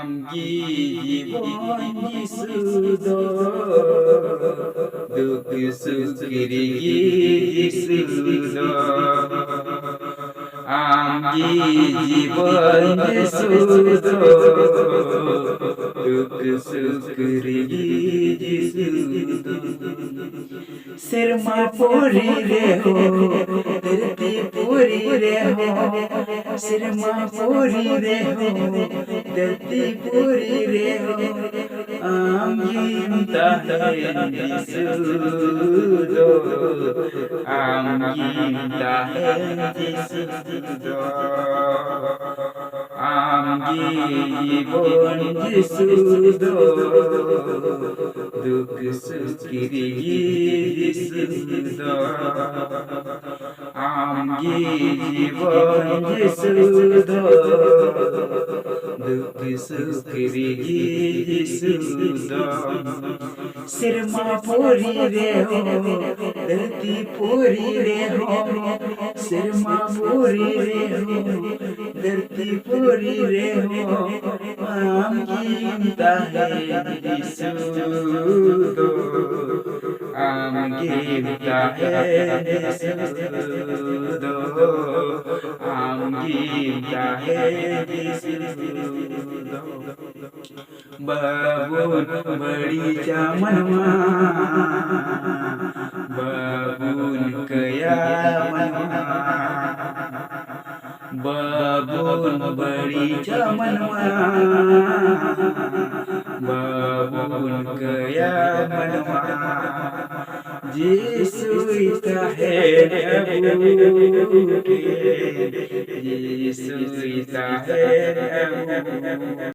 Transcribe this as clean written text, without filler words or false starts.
আমগি জীবন যিশুদো দুঃখ সুখের যিশুদো আমগি জীবন যিশুদো দুঃখ সুখের যিশুদো सिरमा पूरी रे हो धरती पूरी रे हो सिरमा पूरी रे हो धरती पूरी रे हो आमीन ताहे जिसुदो आमीन ताहे जिसुदो आमगी जीवन जिसुदो दुख सुखिर जिसुदो आमगी जीवन जिसुदो दुख सुखिर जिसुदो सिरमा पूरी रे हो धरती पूरी रे हो सिरमा पूरी रे हो धरती पूरी रे हो आमगी ताहे जिसुदो आमगी ताहे जिसुदो आमगी ताहे जिसुदो बाबून बड़ी चामनवा बाबून कया मनवा बाबून बड़ी चामनवा बाबून कया मनवा यीशु ताहे अबू के यीशु ताहे अबू